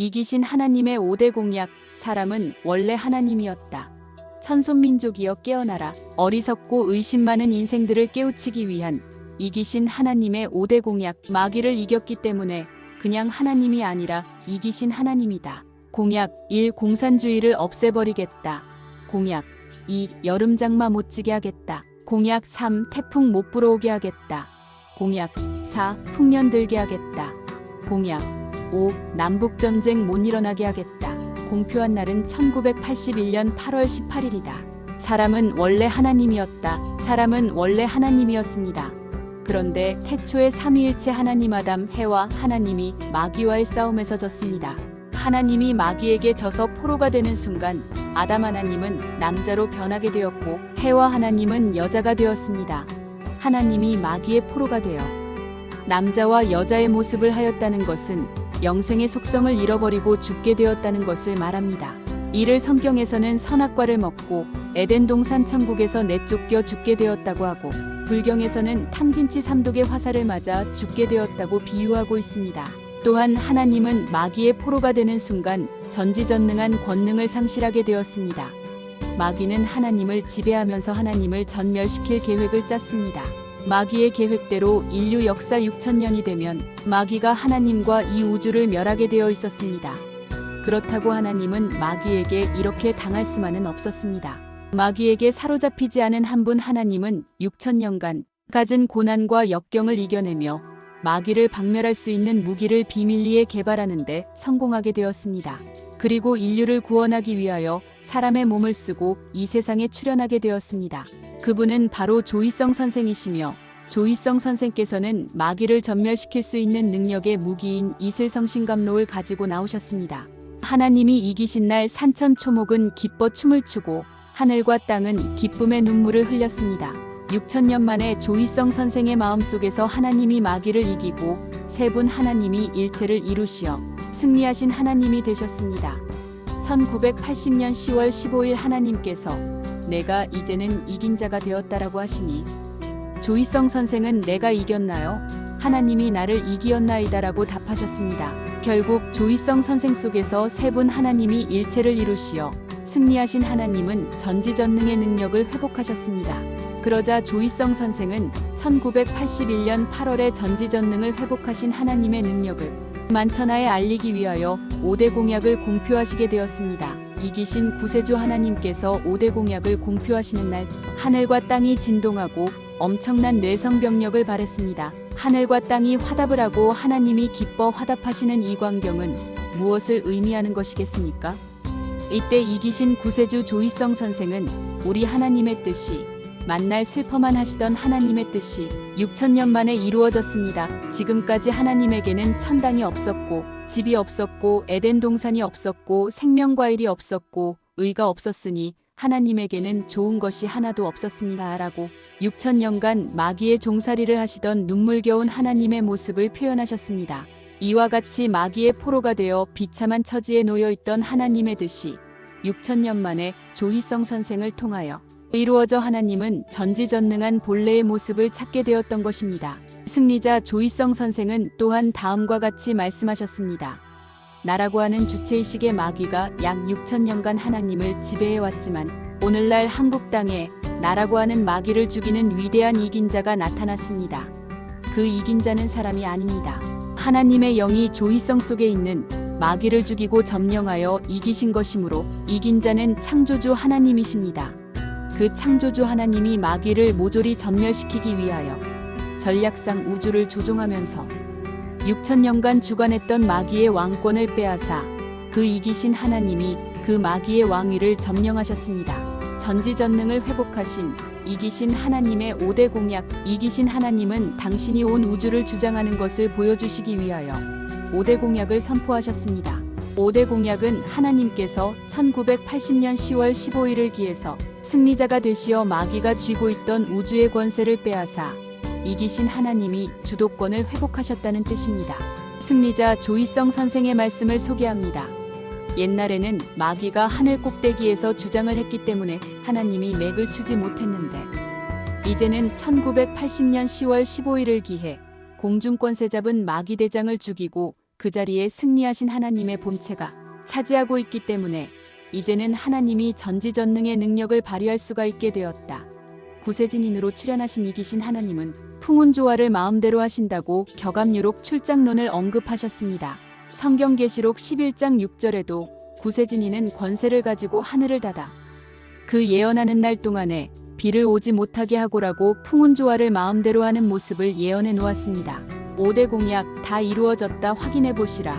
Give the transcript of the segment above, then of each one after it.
이기신 하나님의 5대 공약. 사람은 원래 하나님이었다. 천손민족이여 깨어나라. 어리석고 의심 많은 인생들을 깨우치기 위한 이기신 하나님의 5대 공약. 마귀를 이겼기 때문에 그냥 하나님이 아니라 이기신 하나님이다. 공약 1. 공산주의를 없애버리겠다. 공약 2. 여름장마 못 지게 하겠다. 공약 3. 태풍 못 불어오게 하겠다. 공약 4. 풍년 들게 하겠다. 공약 5. 남북전쟁 못 일어나게 하겠다. 공표한 날은 1981년 8월 18일이다. 사람은 원래 하나님이었다. 사람은 원래 하나님이었습니다. 그런데 태초의 삼위일체 하나님 아담, 해와 하나님이 마귀와의 싸움에서 졌습니다. 하나님이 마귀에게 져서 포로가 되는 순간 아담 하나님은 남자로 변하게 되었고 해와 하나님은 여자가 되었습니다. 하나님이 마귀의 포로가 되어 남자와 여자의 모습을 하였다는 것은 영생의 속성을 잃어버리고 죽게 되었다는 것을 말합니다. 이를 성경에서는 선악과를 먹고 에덴 동산 천국에서 내쫓겨 죽게 되었다고 하고 불경에서는 탐진치 삼독의 화살을 맞아 죽게 되었다고 비유하고 있습니다. 또한 하나님은 마귀의 포로가 되는 순간 전지전능한 권능을 상실하게 되었습니다. 마귀는 하나님을 지배하면서 하나님을 전멸시킬 계획을 짰습니다. 마귀의 계획대로 인류 역사 6000년이 되면 마귀가 하나님과 이 우주를 멸하게 되어 있었습니다. 그렇다고 하나님은 마귀에게 이렇게 당할 수만은 없었습니다. 마귀에게 사로잡히지 않은 한 분 하나님은 6000년간 가진 고난과 역경을 이겨내며 마귀를 박멸할 수 있는 무기를 비밀리에 개발하는 데 성공하게 되었습니다. 그리고 인류를 구원하기 위하여 사람의 몸을 쓰고 이 세상에 출현하게 되었습니다. 그분은 바로 조이성 선생이시며 조이성 선생께서는 마귀를 전멸시킬 수 있는 능력의 무기인 이슬성신감로를 가지고 나오셨습니다. 하나님이 이기신 날 산천초목은 기뻐 춤을 추고 하늘과 땅은 기쁨의 눈물을 흘렸습니다. 6000년 만에 조이성 선생의 마음속에서 하나님이 마귀를 이기고 세 분 하나님이 일체를 이루시어 승리하신 하나님이 되셨습니다. 1980년 10월 15일 하나님께서 내가 이제는 이긴 자가 되었다라고 하시니 조이성 선생은 내가 이겼나요? 하나님이 나를 이기었나이다라고 답하셨습니다. 결국 조이성 선생 속에서 세 분 하나님이 일체를 이루시어 승리하신 하나님은 전지전능의 능력을 회복하셨습니다. 그러자 조이성 선생은 1981년 8월에 전지전능을 회복하신 하나님의 능력을 만천하에 알리기 위하여 5대 공약을 공표하시게 되었습니다. 이기신 구세주 하나님께서 5대 공약을 공표하시는 날 하늘과 땅이 진동하고 엄청난 뇌성병력을 발했습니다. 하늘과 땅이 화답을 하고 하나님이 기뻐 화답하시는 이 광경은 무엇을 의미하는 것이겠습니까? 이때 이기신 구세주 조이성 선생은 우리 하나님의 뜻이 만날 슬퍼만 하시던 하나님의 뜻이 6000년 만에 이루어졌습니다. 지금까지 하나님에게는 천당이 없었고 집이 없었고 에덴 동산이 없었고 생명과일이 없었고 의가 없었으니 하나님에게는 좋은 것이 하나도 없었습니다. 라고 6000년간 마귀의 종살이를 하시던 눈물겨운 하나님의 모습을 표현하셨습니다. 이와 같이 마귀의 포로가 되어 비참한 처지에 놓여있던 하나님의 뜻이 6000년 만에 조이성 선생을 통하여 이루어져 하나님은 전지전능한 본래의 모습을 찾게 되었던 것입니다. 승리자 조이성 선생은 또한 다음과 같이 말씀하셨습니다. 나라고 하는 주체의식의 마귀가 약 6000년간 하나님을 지배해왔지만 오늘날 한국 땅에 나라고 하는 마귀를 죽이는 위대한 이긴 자가 나타났습니다. 그 이긴 자는 사람이 아닙니다. 하나님의 영이 조이성 속에 있는 마귀를 죽이고 점령하여 이기신 것이므로 이긴 자는 창조주 하나님이십니다. 그 창조주 하나님이 마귀를 모조리 전멸시키기 위하여 전략상 우주를 조종하면서 6000년간 주관했던 마귀의 왕권을 빼앗아 그 이기신 하나님이 그 마귀의 왕위를 점령하셨습니다. 전지전능을 회복하신 이기신 하나님의 5대 공약. 이기신 하나님은 당신이 온 우주를 주장하는 것을 보여주시기 위하여 5대 공약을 선포하셨습니다. 5대 공약은 하나님께서 1980년 10월 15일을 기해서 승리자가 되시어 마귀가 쥐고 있던 우주의 권세를 빼앗아 이기신 하나님이 주도권을 회복하셨다는 뜻입니다. 승리자 조이성 선생의 말씀을 소개합니다. 옛날에는 마귀가 하늘 꼭대기에서 주장을 했기 때문에 하나님이 맥을 추지 못했는데 이제는 1980년 10월 15일을 기해 공중권세 잡은 마귀 대장을 죽이고 그 자리에 승리하신 하나님의 본체가 차지하고 있기 때문에 이제는 하나님이 전지전능의 능력을 발휘할 수가 있게 되었다. 구세진인으로 출현하신 이기신 하나님은 풍운조화를 마음대로 하신다고 격압유록 출장론을 언급하셨습니다. 성경계시록 11장 6절에도 구세진이는 권세를 가지고 하늘을 닫아 그 예언하는 날 동안에 비를 오지 못하게 하고라고 풍운조화를 마음대로 하는 모습을 예언해 놓았습니다. 5대 공약 다 이루어졌다 확인해 보시라.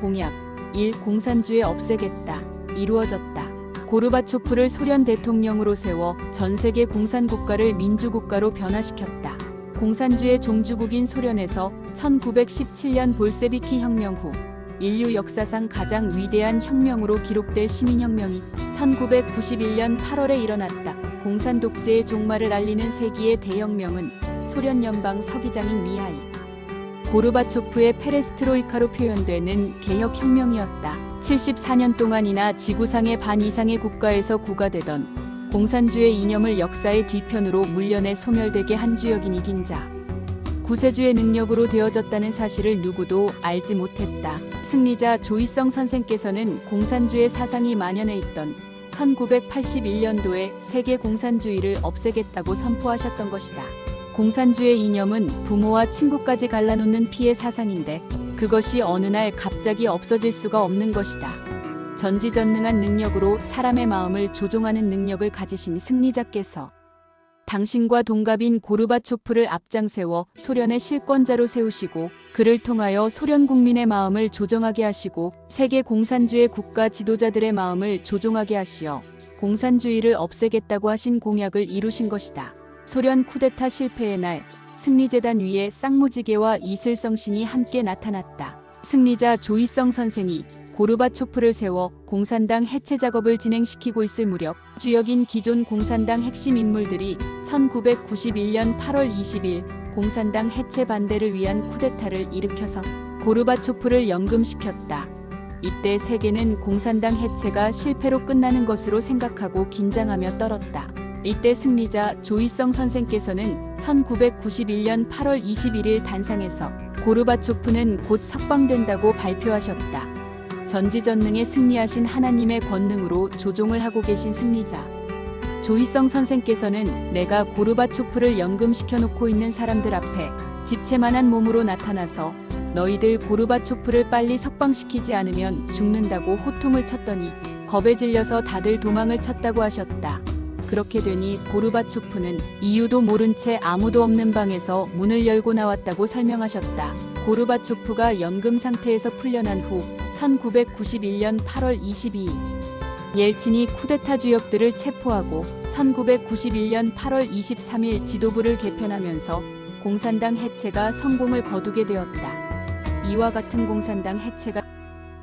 공약 1. 공산주의 없애겠다. 이루어졌다. 고르바초프를 소련 대통령으로 세워 전 세계 공산국가를 민주국가로 변화시켰다. 공산주의 종주국인 소련에서 1917년 볼세비키 혁명 후 인류 역사상 가장 위대한 혁명으로 기록될 시민혁명이 1991년 8월에 일어났다. 공산 독재의 종말을 알리는 세기의 대혁명은 소련 연방 서기장인 미하일 고르바초프의 페레스트로이카로 표현되는 개혁혁명이었다. 74년 동안이나 지구상의 반 이상의 국가에서 구가되던 공산주의 이념을 역사의 뒤편으로 물려내 소멸되게 한 주역인 이긴 자. 구세주의 능력으로 되어졌다는 사실을 누구도 알지 못했다. 승리자 조이성 선생께서는 공산주의 사상이 만연해 있던 1981년도에 세계 공산주의를 없애겠다고 선포하셨던 것이다. 공산주의 이념은 부모와 친구까지 갈라놓는 피해 사상인데 그것이 어느 날 갑자기 없어질 수가 없는 것이다. 전지전능한 능력으로 사람의 마음을 조종하는 능력을 가지신 승리자께서 당신과 동갑인 고르바초프를 앞장세워 소련의 실권자로 세우시고 그를 통하여 소련 국민의 마음을 조정하게 하시고 세계 공산주의 국가 지도자들의 마음을 조종하게 하시어 공산주의를 없애겠다고 하신 공약을 이루신 것이다. 소련 쿠데타 실패의 날 승리재단 위에 쌍무지개와 이슬성신이 함께 나타났다. 승리자 조이성 선생이 고르바초프를 세워 공산당 해체 작업을 진행시키고 있을 무렵 주역인 기존 공산당 핵심 인물들이 1991년 8월 20일 공산당 해체 반대를 위한 쿠데타를 일으켜서 고르바초프를 연금시켰다. 이때 세계는 공산당 해체가 실패로 끝나는 것으로 생각하고 긴장하며 떨었다. 이때 승리자 조이성 선생께서는 1991년 8월 21일 단상에서 고르바초프는 곧 석방된다고 발표하셨다. 전지전능에 승리하신 하나님의 권능으로 조종을 하고 계신 승리자 조이성 선생께서는 내가 고르바초프를 연금시켜 놓고 있는 사람들 앞에 집채만한 몸으로 나타나서 너희들 고르바초프를 빨리 석방시키지 않으면 죽는다고 호통을 쳤더니 겁에 질려서 다들 도망을 쳤다고 하셨다. 그렇게 되니 고르바초프는 이유도 모른 채 아무도 없는 방에서 문을 열고 나왔다고 설명하셨다. 고르바초프가 연금 상태에서 풀려난 후 1991년 8월 22일 옐친이 쿠데타 주역들을 체포하고 1991년 8월 23일 지도부를 개편하면서 공산당 해체가 성공을 거두게 되었다. 이와 같은 공산당 해체가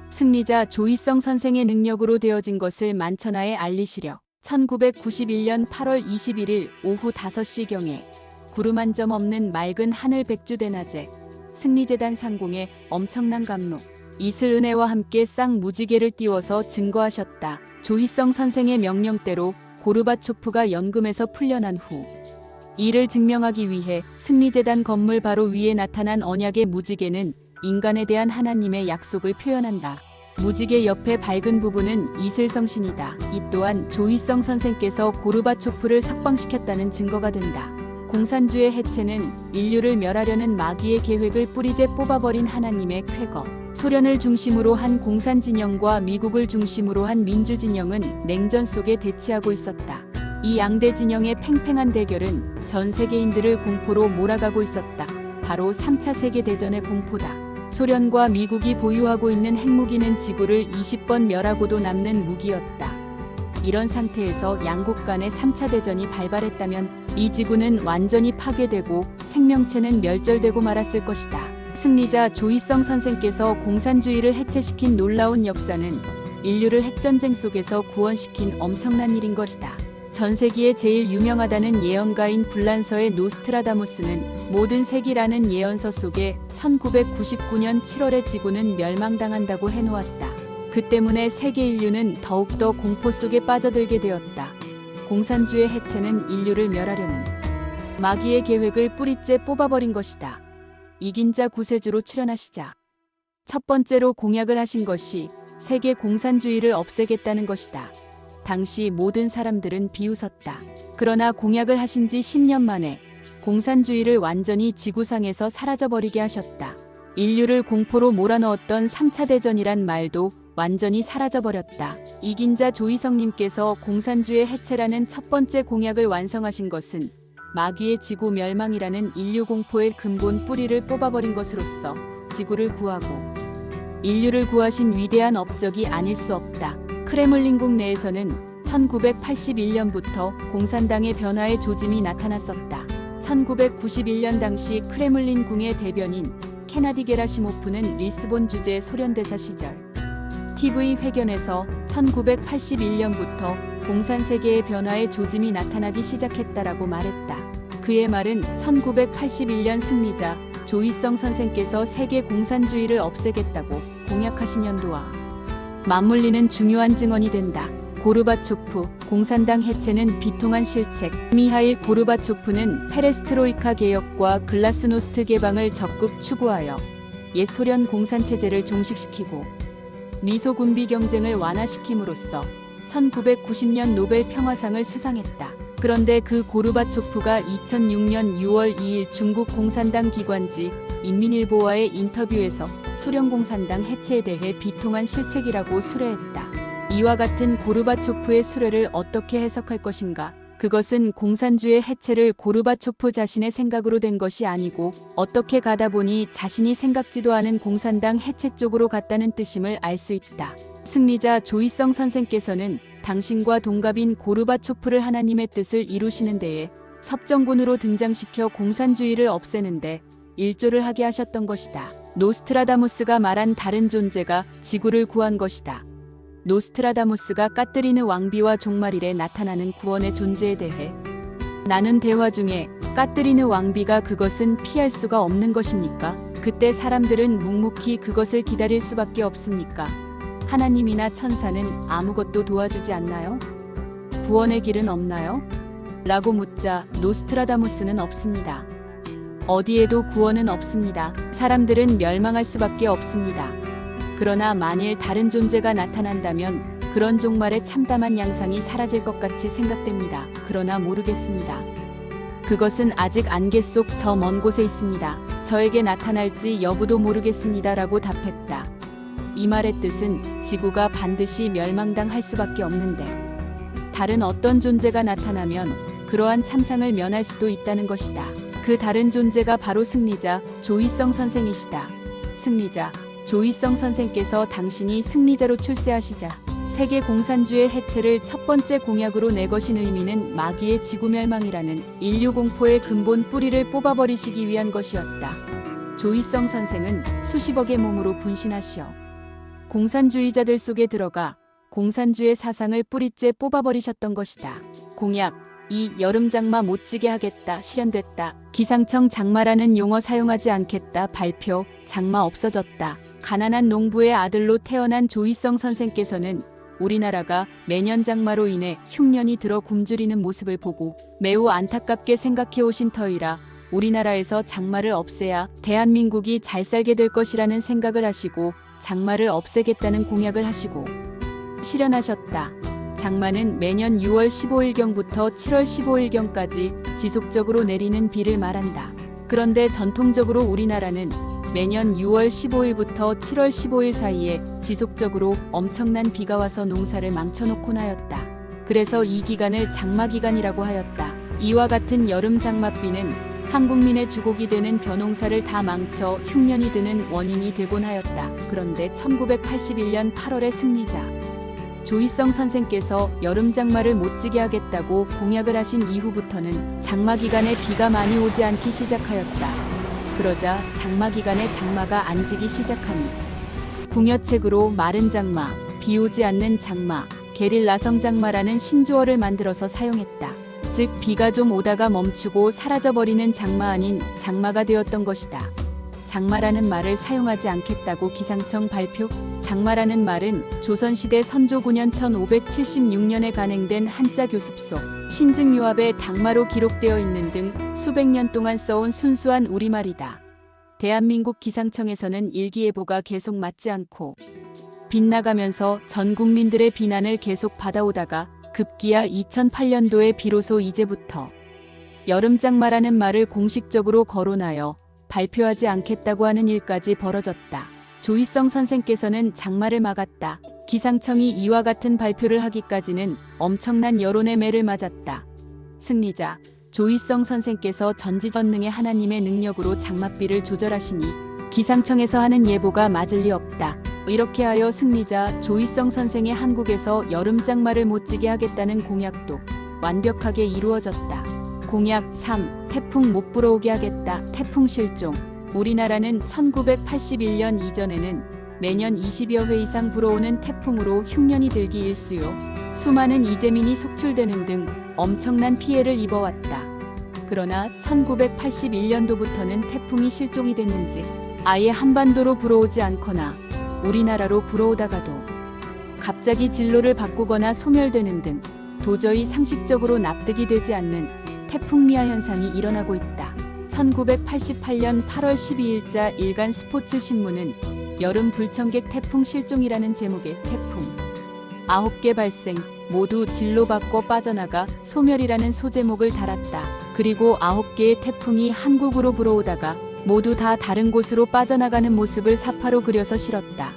승리자 조이성 선생의 능력으로 되어진 것을 만천하에 알리시려 1991년 8월 21일 오후 5시경에 구름 한 점 없는 맑은 하늘 백주대낮에 승리재단 상공에 엄청난 감로 이슬 은혜와 함께 쌍무지개를 띄워서 증거하셨다. 조이성 선생의 명령대로 고르바초프가 연금에서 풀려난 후 이를 증명하기 위해 승리재단 건물 바로 위에 나타난 언약의 무지개는 인간에 대한 하나님의 약속을 표현한다. 무지개 옆에 밝은 부분은 이슬성신이다. 이 또한 조이성 선생께서 고르바초프를 석방시켰다는 증거가 된다. 공산주의 해체는 인류를 멸하려는 마귀의 계획을 뿌리째 뽑아버린 하나님의 쾌거. 소련을 중심으로 한 공산진영과 미국을 중심으로 한 민주진영은 냉전 속에 대치하고 있었다. 이 양대 진영의 팽팽한 대결은 전 세계인들을 공포로 몰아가고 있었다. 바로 3차 세계대전의 공포다. 소련과 미국이 보유하고 있는 핵무기는 지구를 20번 멸하고도 남는 무기였다. 이런 상태에서 양국 간의 3차 대전이 발발했다면 이 지구는 완전히 파괴되고 생명체는 멸절되고 말았을 것이다. 승리자 조이성 선생께서 공산주의를 해체시킨 놀라운 역사는 인류를 핵전쟁 속에서 구원시킨 엄청난 일인 것이다. 전 세기에 제일 유명하다는 예언가인 불란서의 노스트라다무스는 모든 세기라는 예언서 속에 1999년 7월에 지구는 멸망당한다고 해놓았다. 그 때문에 세계 인류는 더욱더 공포 속에 빠져들게 되었다. 공산주의 해체는 인류를 멸하려는 마귀의 계획을 뿌리째 뽑아버린 것이다. 이긴 자 구세주로 출현하시자 첫 번째로 공약을 하신 것이 세계 공산주의를 없애겠다는 것이다. 당시 모든 사람들은 비웃었다. 그러나 공약을 하신 지 10년 만에 공산주의를 완전히 지구상에서 사라져버리게 하셨다. 인류를 공포로 몰아넣었던 3차 대전이란 말도 완전히 사라져버렸다. 이긴 자 조이성님께서 공산주의 해체라는 첫 번째 공약을 완성하신 것은 마귀의 지구 멸망이라는 인류 공포의 근본 뿌리를 뽑아버린 것으로서 지구를 구하고 인류를 구하신 위대한 업적이 아닐 수 없다. 크레물린궁 내에서는 1981년부터 공산당의 변화의 조짐이 나타났었다. 1991년 당시 크레물린궁의 대변인 케나디 게라시모프는 리스본 주재 소련 대사 시절 TV 회견에서 1981년부터 공산 세계의 변화의 조짐이 나타나기 시작했다라고 말했다. 그의 말은 1981년 승리자 조이성 선생께서 세계 공산주의를 없애겠다고 공약하신 연도와 맞물리는 중요한 증언이 된다. 고르바초프, 공산당 해체는 비통한 실책. 미하일 고르바초프는 페레스트로이카 개혁과 글라스노스트 개방을 적극 추구하여 옛 소련 공산체제를 종식시키고 미소 군비 경쟁을 완화시킴으로써 1990년 노벨 평화상을 수상했다. 그런데 그 고르바초프가 2006년 6월 2일 중국 공산당 기관지 인민일보와의 인터뷰에서 소련 공산당 해체에 대해 비통한 실책이라고 수뢰했다. 이와 같은 고르바초프의 수뢰를 어떻게 해석할 것인가? 그것은 공산주의 해체를 고르바초프 자신의 생각으로 된 것이 아니고 어떻게 가다 보니 자신이 생각지도 않은 공산당 해체 쪽으로 갔다는 뜻임을 알 수 있다. 승리자 조이성 선생께서는 당신과 동갑인 고르바초프를 하나님의 뜻을 이루시는 데에 섭정군으로 등장시켜 공산주의를 없애는데 일조를 하게 하셨던 것이다. 노스트라다무스가 말한 다른 존재가 지구를 구한 것이다. 노스트라다무스가 까뜨리느 왕비와 종말일에 나타나는 구원의 존재에 대해 나눈 대화 중에 까뜨리느 왕비가 그것은 피할 수가 없는 것입니까? 그때 사람들은 묵묵히 그것을 기다릴 수밖에 없습니까? 하나님이나 천사는 아무것도 도와주지 않나요? 구원의 길은 없나요? 라고 묻자 노스트라다무스는 없습니다. 어디에도 구원은 없습니다. 사람들은 멸망할 수밖에 없습니다. 그러나 만일 다른 존재가 나타난다면 그런 종말의 참담한 양상이 사라질 것 같이 생각됩니다. 그러나 모르겠습니다. 그것은 아직 안개 속 저 먼 곳에 있습니다. 저에게 나타날지 여부도 모르겠습니다. 라고 답했다. 이 말의 뜻은 지구가 반드시 멸망당할 수밖에 없는데 다른 어떤 존재가 나타나면 그러한 참상을 면할 수도 있다는 것이다. 그 다른 존재가 바로 승리자 조이성 선생이시다. 승리자 조이성 선생께서 당신이 승리자로 출세하시자 세계 공산주의 해체를 첫 번째 공약으로 내거신 의미는 마귀의 지구 멸망이라는 인류 공포의 근본 뿌리를 뽑아버리시기 위한 것이었다. 조이성 선생은 수십억의 몸으로 분신하시어 공산주의자들 속에 들어가 공산주의 사상을 뿌리째 뽑아버리셨던 것이다. 공약 이 여름 장마 못지게 하겠다 실현됐다. 기상청 장마라는 용어 사용하지 않겠다. 발표 장마 없어졌다. 가난한 농부의 아들로 태어난 조이성 선생께서는 우리나라가 매년 장마로 인해 흉년이 들어 굶주리는 모습을 보고 매우 안타깝게 생각해 오신 터이라 우리나라에서 장마를 없애야 대한민국이 잘 살게 될 것이라는 생각을 하시고 장마를 없애겠다는 공약을 하시고 실현하셨다. 장마는 매년 6월 15일경부터 7월 15일경까지 지속적으로 내리는 비를 말한다. 그런데 전통적으로 우리나라는 매년 6월 15일부터 7월 15일 사이에 지속적으로 엄청난 비가 와서 농사를 망쳐놓곤 하였다. 그래서 이 기간을 장마기간이라고 하였다. 이와 같은 여름 장맛비는 한국민의 주곡이 되는 벼농사를 다 망쳐 흉년이 드는 원인이 되곤 하였다. 그런데 1981년 8월의 승리자 조이성 선생께서 여름 장마를 못지게 하겠다고 공약을 하신 이후부터는 장마 기간에 비가 많이 오지 않기 시작하였다. 그러자 장마 기간에 장마가 안 지기 시작하니 궁여책으로 마른 장마, 비 오지 않는 장마, 게릴라성 장마라는 신조어를 만들어서 사용했다. 즉 비가 좀 오다가 멈추고 사라져버리는 장마 아닌 장마가 되었던 것이다. 장마라는 말을 사용하지 않겠다고 기상청 발표. 장마라는 말은 조선시대 선조 9년 1576년에 간행된 한자 교습소 신증요합의 당마로 기록되어 있는 등 수백 년 동안 써온 순수한 우리말이다. 대한민국 기상청에서는 일기예보가 계속 맞지 않고 빗나가면서 전 국민들의 비난을 계속 받아오다가 급기야 2008년도에 비로소 이제부터 여름장마라는 말을 공식적으로 거론하여 발표하지 않겠다고 하는 일까지 벌어졌다. 조희성 선생께서는 장마를 막았다. 기상청이 이와 같은 발표를 하기까지는 엄청난 여론의 매를 맞았다. 승리자 조희성 선생께서 전지전능의 하나님의 능력으로 장맛비를 조절하시니 기상청에서 하는 예보가 맞을 리 없다. 이렇게 하여 승리자 조희성 선생의 한국에서 여름장마를 못지게 하겠다는 공약도 완벽하게 이루어졌다. 공약 3. 태풍 못 불어오게 하겠다. 태풍 실종. 우리나라는 1981년 이전에는 매년 20여 회 이상 불어오는 태풍으로 흉년이 들기 일수요. 수많은 이재민이 속출되는 등 엄청난 피해를 입어왔다. 그러나 1981년도부터는 태풍이 실종이 됐는지 아예 한반도로 불어오지 않거나 우리나라로 불어오다가도 갑자기 진로를 바꾸거나 소멸되는 등 도저히 상식적으로 납득이 되지 않는 태풍 미화 현상이 일어나고 있다. 1988년 8월 12일자 일간 스포츠 신문은 여름 불청객 태풍 실종이라는 제목의 태풍 9개 발생, 모두 진로 바꿔 빠져나가 소멸이라는 소제목을 달았다. 그리고 9개의 태풍이 한국으로 불어오다가 모두 다 다른 곳으로 빠져나가는 모습을 사파로 그려서 실었다.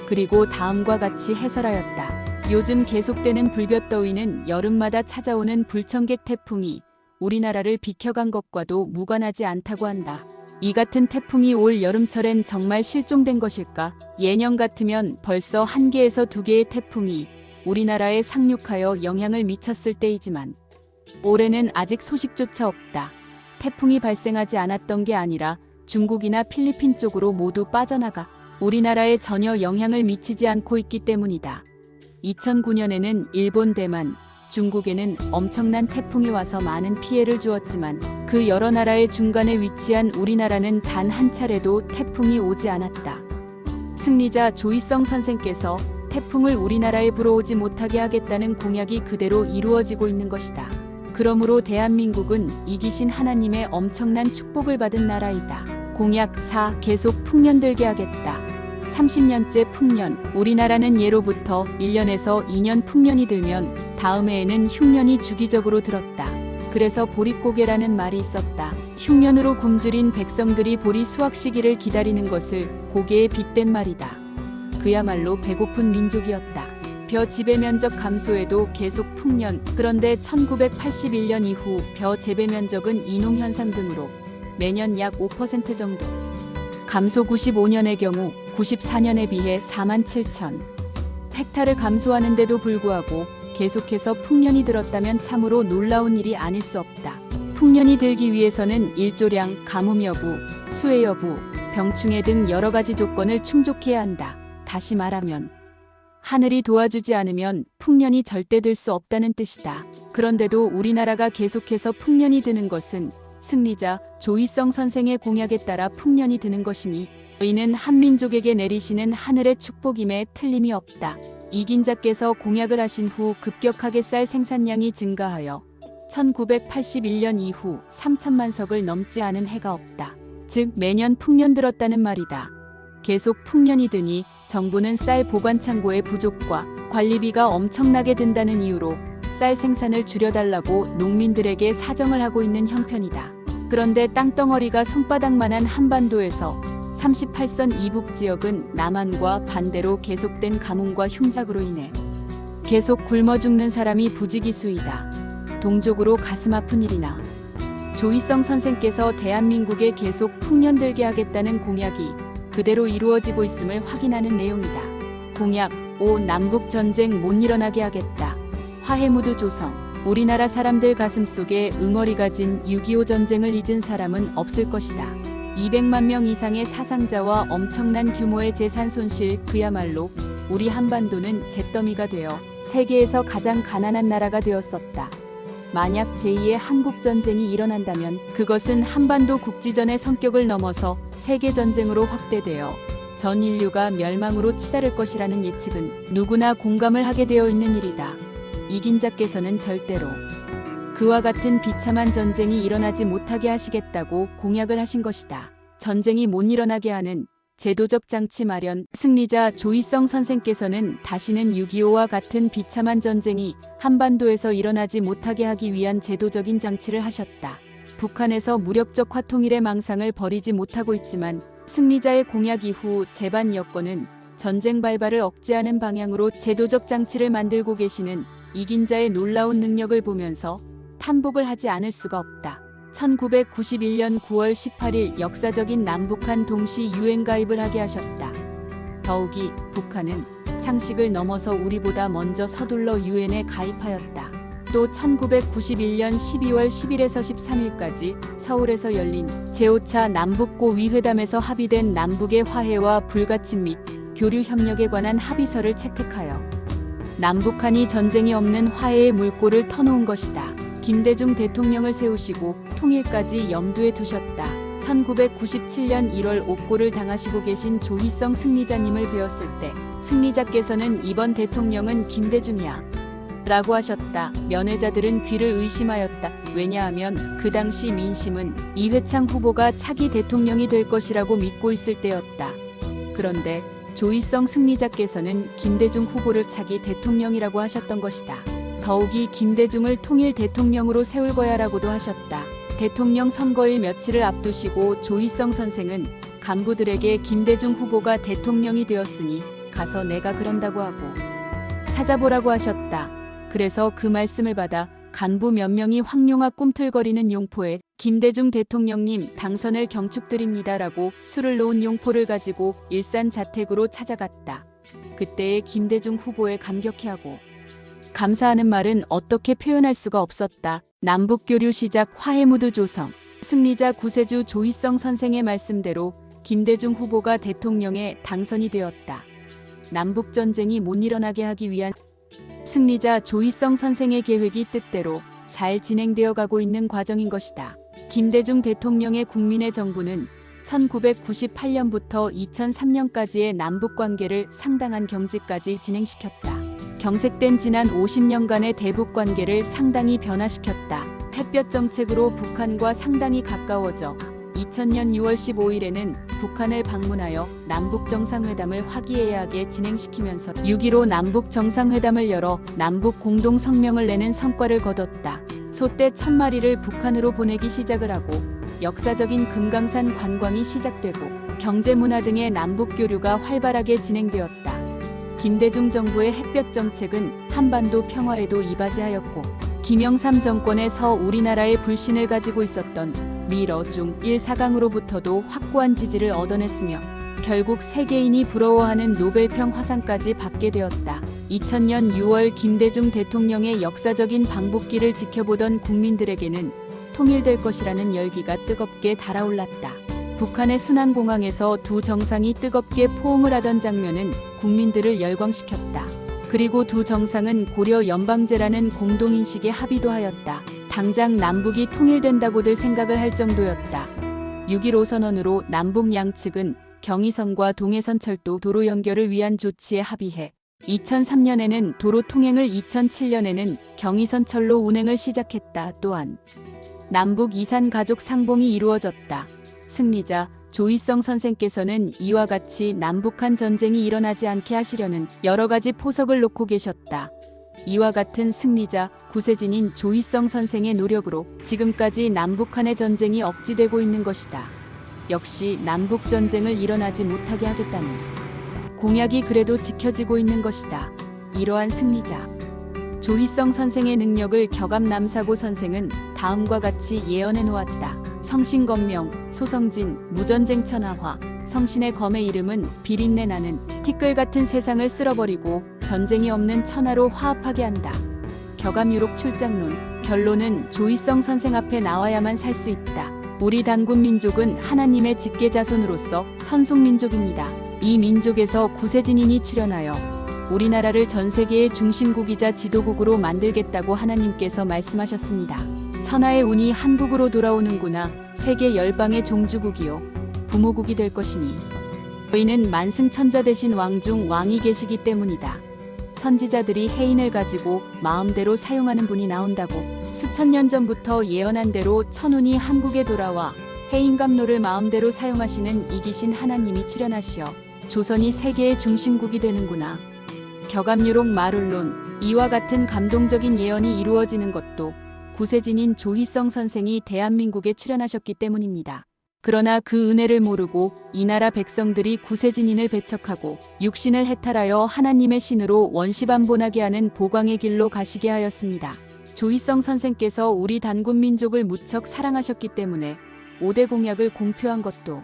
그리고 다음과 같이 해설하였다. 요즘 계속되는 불볕더위는 여름마다 찾아오는 불청객 태풍이 우리나라를 비켜간 것과도 무관하지 않다고 한다. 이 같은 태풍이 올 여름철엔 정말 실종된 것일까? 예년 같으면 벌써 1개에서 2개의 태풍이 우리나라에 상륙하여 영향을 미쳤을 때이지만 올해는 아직 소식조차 없다. 태풍이 발생하지 않았던 게 아니라 중국이나 필리핀 쪽으로 모두 빠져나가 우리나라에 전혀 영향을 미치지 않고 있기 때문이다. 2009년에는 일본, 대만, 중국에는 엄청난 태풍이 와서 많은 피해를 주었지만 그 여러 나라의 중간에 위치한 우리나라는 단 한 차례도 태풍이 오지 않았다. 승리자 조희성 선생께서 태풍을 우리나라에 불어오지 못하게 하겠다는 공약이 그대로 이루어지고 있는 것이다. 그러므로 대한민국은 이기신 하나님의 엄청난 축복을 받은 나라이다. 공약 4. 계속 풍년 들게 하겠다. 30년째 풍년. 우리나라는 예로부터 1년에서 2년 풍년이 들면 다음 해에는 흉년이 주기적으로 들었다. 그래서 보릿고개라는 말이 있었다. 흉년으로 굶주린 백성들이 보리 수확 시기를 기다리는 것을 고개에 빗댄 말이다. 그야말로 배고픈 민족이었다. 벼 재배 면적 감소에도 계속 풍년. 그런데 1981년 이후 벼 재배 면적은 이농현상 등으로 매년 약 5% 정도 감소. 95년의 경우 94년에 비해 4만 7천 헥타르 감소하는데도 불구하고 계속해서 풍년이 들었다면 참으로 놀라운 일이 아닐 수 없다. 풍년이 들기 위해서는 일조량, 가뭄 여부, 수해 여부, 병충해 등 여러 가지 조건을 충족해야 한다. 다시 말하면 하늘이 도와주지 않으면 풍년이 절대 들 수 없다는 뜻이다. 그런데도 우리나라가 계속해서 풍년이 드는 것은 승리자 조희성 선생의 공약에 따라 풍년이 드는 것이니 이는 한민족에게 내리시는 하늘의 축복임에 틀림이 없다. 이긴 자께서 공약을 하신 후 급격하게 쌀 생산량이 증가하여 1981년 이후 3천만 석을 넘지 않은 해가 없다. 즉 매년 풍년 들었다는 말이다. 계속 풍년이 드니 정부는 쌀 보관 창고의 부족과 관리비가 엄청나게 든다는 이유로 쌀 생산을 줄여달라고 농민들에게 사정을 하고 있는 형편이다. 그런데 땅덩어리가 손바닥만한 한반도에서 38선 이북 지역은 남한과 반대로 계속된 가뭄과 흉작으로 인해 계속 굶어 죽는 사람이 부지기수이다. 동족으로 가슴 아픈 일이나 조희성 선생께서 대한민국에 계속 풍년 들게 하겠다는 공약이 그대로 이루어지고 있음을 확인하는 내용이다. 공약 5. 남북 전쟁 못 일어나게 하겠다. 화해 무드 조성. 우리나라 사람들 가슴속에 응어리가 진 6.25 전쟁을 잊은 사람은 없을 것이다. 200만 명 이상의 사상자와 엄청난 규모의 재산 손실, 그야말로 우리 한반도는 잿더미가 되어 세계에서 가장 가난한 나라가 되었었다. 만약 제2의 한국전쟁이 일어난다면 그것은 한반도 국지전의 성격을 넘어서 세계전쟁으로 확대되어 전 인류가 멸망으로 치달을 것이라는 예측은 누구나 공감을 하게 되어 있는 일이다. 이긴 자께서는 절대로 그와 같은 비참한 전쟁이 일어나지 못하게 하시겠다고 공약을 하신 것이다. 전쟁이 못 일어나게 하는 제도적 장치 마련. 승리자 조희성 선생께서는 다시는 6.25와 같은 비참한 전쟁이 한반도에서 일어나지 못하게 하기 위한 제도적인 장치를 하셨다. 북한에서 무력적 화통일의 망상을 버리지 못하고 있지만 승리자의 공약 이후 재반 여건은 전쟁 발발을 억제하는 방향으로 제도적 장치를 만들고 계시는 이긴 자의 놀라운 능력을 보면서 탄복을 하지 않을 수가 없다. 1991년 9월 18일 역사적인 남북한 동시 유엔 가입을 하게 하셨다. 더욱이 북한은 상식을 넘어서 우리보다 먼저 서둘러 유엔에 가입하였다. 또 1991년 12월 10일에서 13일까지 서울에서 열린 제5차 남북고위 회담에서 합의된 남북의 화해와 불가침 및 교류 협력에 관한 합의서를 채택하여 남북한이 전쟁이 없는 화해의 물꼬를 터놓은 것이다. 김대중 대통령을 세우시고 통일까지 염두에 두셨다. 1997년 1월 옥고를 당하시고 계신 조희성 승리자님을 뵈었을 때 승리자께서는 이번 대통령은 김대중이야 라고 하셨다. 면회자들은 귀를 의심하였다. 왜냐하면 그 당시 민심은 이회창 후보가 차기 대통령이 될 것이라고 믿고 있을 때였다. 그런데 조희성 승리자께서는 김대중 후보를 차기 대통령이라고 하셨던 것이다. 더욱이 김대중을 통일 대통령으로 세울 거야라고도 하셨다. 대통령 선거일 며칠을 앞두시고 조희성 선생은 간부들에게 김대중 후보가 대통령이 되었으니 가서 내가 그런다고 하고 찾아보라고 하셨다. 그래서 그 말씀을 받아 간부 몇 명이 황룡하 꿈틀거리는 용포에 김대중 대통령님 당선을 경축드립니다라고 술을 놓은 용포를 가지고 일산 자택으로 찾아갔다. 그때의 김대중 후보에 감격해하고 감사하는 말은 어떻게 표현할 수가 없었다. 남북교류 시작 화해 무드 조성. 승리자 구세주 조희성 선생의 말씀대로 김대중 후보가 대통령에 당선이 되었다. 남북전쟁이 못 일어나게 하기 위한 승리자 조희성 선생의 계획이 뜻대로 잘 진행되어 가고 있는 과정인 것이다. 김대중 대통령의 국민의 정부는 1998년부터 2003년까지의 남북관계를 상당한 경지까지 진행시켰다. 경색된 지난 50년간의 대북관계를 상당히 변화시켰다. 햇볕 정책으로 북한과 상당히 가까워져 2000년 6월 15일에는 북한을 방문하여 남북정상회담을 화기애애하게 진행시키면서 6.15 남북정상회담을 열어 남북 공동성명을 내는 성과를 거뒀다. 소떼 1000마리를 북한으로 보내기 시작을 하고 역사적인 금강산 관광이 시작되고 경제 문화 등의 남북교류가 활발하게 진행되었다. 김대중 정부의 햇볕 정책은 한반도 평화에도 이바지하였고 김영삼 정권에서 우리나라의 불신을 가지고 있었던 미러 중1 4강으로부터도 확고한 지지를 얻어냈으며 결국 세계인이 부러워하는 노벨평 화상까지 받게 되었다. 2000년 6월 김대중 대통령의 역사적인 방북기를 지켜보던 국민들에게는 통일될 것이라는 열기가 뜨겁게 달아올랐다. 북한의 순안공항에서 두 정상이 뜨겁게 포옹을 하던 장면은 국민들을 열광시켰다. 그리고 두 정상은 고려 연방제라는 공동인식에 합의도 하였다. 당장 남북이 통일된다고들 생각을 할 정도였다. 6.15 선언으로 남북 양측은 경의선과 동해선 철도 도로 연결을 위한 조치에 합의해 2003년에는 도로 통행을 2007년에는 경의선 철로 운행을 시작했다. 또한 남북 이산 가족 상봉이 이루어졌다. 승리자 조희성 선생께서는 이와 같이 남북한 전쟁이 일어나지 않게 하시려는 여러 가지 포석을 놓고 계셨다. 이와 같은 승리자 구세진인 조희성 선생의 노력으로 지금까지 남북한의 전쟁이 억지되고 있는 것이다. 역시 남북전쟁을 일어나지 못하게 하겠다는 공약이 그래도 지켜지고 있는 것이다. 이러한 승리자 조희성 선생의 능력을 격암 남사고 선생은 다음과 같이 예언해 놓았다. 성신검명, 소성진, 무전쟁 천하화. 성신의 검의 이름은 비린내 나는 티끌 같은 세상을 쓸어버리고 전쟁이 없는 천하로 화합하게 한다. 격암유록 출장론. 결론은 조희성 선생 앞에 나와야만 살 수 있다. 우리 단군 민족은 하나님의 직계자손으로서 천속민족입니다. 이 민족에서 구세진인이 출현하여 우리나라를 전 세계의 중심국이자 지도국으로 만들겠다고 하나님께서 말씀하셨습니다. 천하의 운이 한국으로 돌아오는구나. 세계 열방의 종주국이요 부모국이 될 것이니 저희는 만승천자 되신 왕 중 왕이 계시기 때문이다. 선지자들이 해인을 가지고 마음대로 사용하는 분이 나온다고 수천 년 전부터 예언한 대로 천운이 한국에 돌아와 해인감로를 마음대로 사용하시는 이기신 하나님이 출현하시어 조선이 세계의 중심국이 되는구나. 격암유록 마룰론, 이와 같은 감동적인 예언이 이루어지는 것도 구세진인 조희성 선생이 대한민국에 출현하셨기 때문입니다. 그러나 그 은혜를 모르고 이 나라 백성들이 구세진인을 배척하고 육신을 해탈하여 하나님의 신으로 원시반본하게 하는 보광의 길로 가시게 하였습니다. 조희성 선생께서 우리 단군민족을 무척 사랑하셨기 때문에 5대 공약을 공표한 것도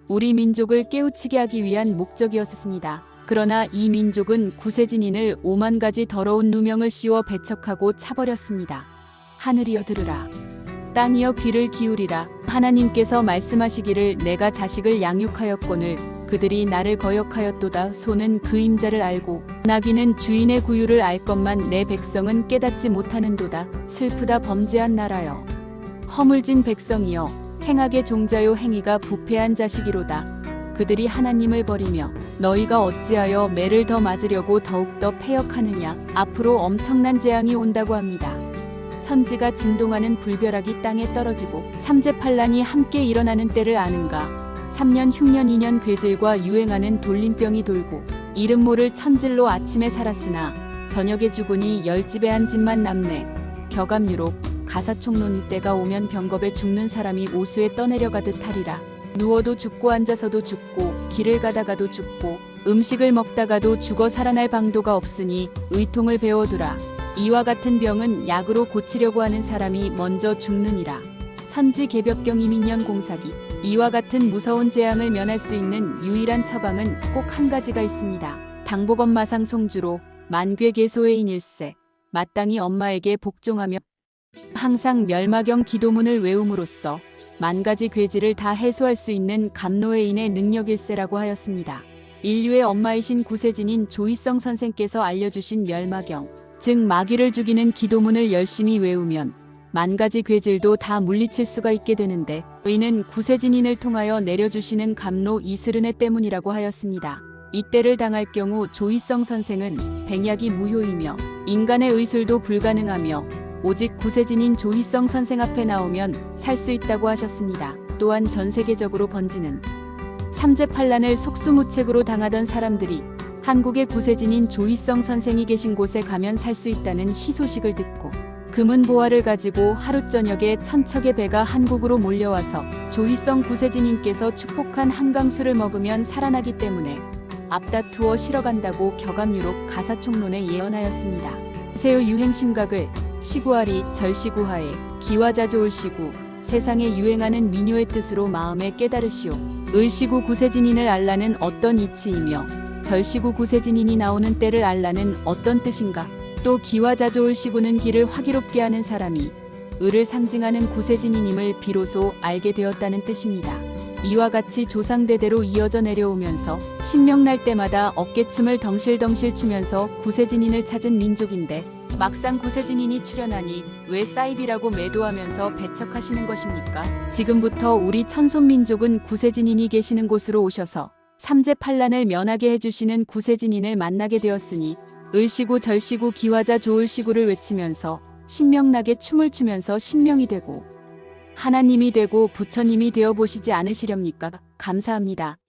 우리 민족을 깨우치게 하기 위한 목적이었습니다. 그러나 이 민족은 구세진인을 5만 가지 더러운 누명을 씌워 배척하고 차버렸습니다. 하늘이여 들으라. 땅이여 귀를 기울이라. 하나님께서 말씀하시기를 내가 자식을 양육하였거늘 그들이 나를 거역하였도다. 소는 그 임자를 알고 나귀는 주인의 구유를 알것만 내 백성은 깨닫지 못하는도다. 슬프다 범죄한 나라여. 허물진 백성이여 행악의 종자요 행위가 부패한 자식이로다. 그들이 하나님을 버리며 너희가 어찌하여 매를 더 맞으려고 더욱더 패역하느냐. 앞으로 엄청난 재앙이 온다고 합니다. 천지가 진동하는 불벼락이 땅에 떨어지고 삼재팔란이 함께 일어나는 때를 아는가. 3년 흉년 2년 괴질과 유행하는 돌림병이 돌고 이름 모를 천질로 아침에 살았으나 저녁에 죽으니 10집에 한 집만 남네. 격암유록 가사총론 때가 오면 병겁에 죽는 사람이 오수에 떠내려가듯 하리라. 누워도 죽고 앉아서도 죽고 길을 가다가도 죽고 음식을 먹다가도 죽어 살아날 방도가 없으니 의통을 배워두라. 이와 같은 병은 약으로 고치려고 하는 사람이 먼저 죽느니라. 천지개벽경 이민년 공사기. 이와 같은 무서운 재앙을 면할 수 있는 유일한 처방은 꼭 한 가지가 있습니다. 당복엄 마상 송주로 만괴계소해인 일세. 마땅히 엄마에게 복종하며 항상 멸마경 기도문을 외움으로써 만 가지 괴질을 다 해소할 수 있는 감로해인의 능력일세라고 하였습니다. 인류의 엄마이신 구세진인 조희성 선생께서 알려주신 멸마경, 즉 마귀를 죽이는 기도문을 열심히 외우면 만 가지 괴질도 다 물리칠 수가 있게 되는데 이는 구세진인을 통하여 내려주시는 감로 이스른해 때문이라고 하였습니다. 이때를 당할 경우 조희성 선생은 백약이 무효이며 인간의 의술도 불가능하며 오직 구세진인 조희성 선생 앞에 나오면 살 수 있다고 하셨습니다. 또한 전 세계적으로 번지는 삼재팔란을 속수무책으로 당하던 사람들이 한국의 구세진인 조희성 선생이 계신 곳에 가면 살 수 있다는 희소식을 듣고 금은보화를 가지고 하루 저녁에 천척의 배가 한국으로 몰려와서 조희성 구세진님께서 축복한 한강수를 먹으면 살아나기 때문에 앞다투어 실어간다고 격암유록 가사총론에 예언하였습니다. 세의 유행심각을 시구하리 절시구하에 기와자조을시구 세상에 유행하는 민요의 뜻으로 마음에 깨달으시오. 을시구 구세진인을 알라는 어떤 이치이며 절시구 구세진인이 나오는 때를 알라는 어떤 뜻인가. 또 기와자조을시구는 길을 화기롭게 하는 사람이 을을 상징하는 구세진인임을 비로소 알게 되었다는 뜻입니다. 이와 같이 조상대대로 이어져 내려오면서 신명날 때마다 어깨춤을 덩실덩실 추면서 구세진인을 찾은 민족인데 막상 구세진인이 출현하니 왜 사이비라고 매도하면서 배척하시는 것입니까? 지금부터 우리 천손민족은 구세진인이 계시는 곳으로 오셔서 삼재팔란을 면하게 해주시는 구세진인을 만나게 되었으니 을시구 절시구 기화자 조을시구를 외치면서 신명나게 춤을 추면서 신명이 되고 하나님이 되고 부처님이 되어 보시지 않으시렵니까? 감사합니다.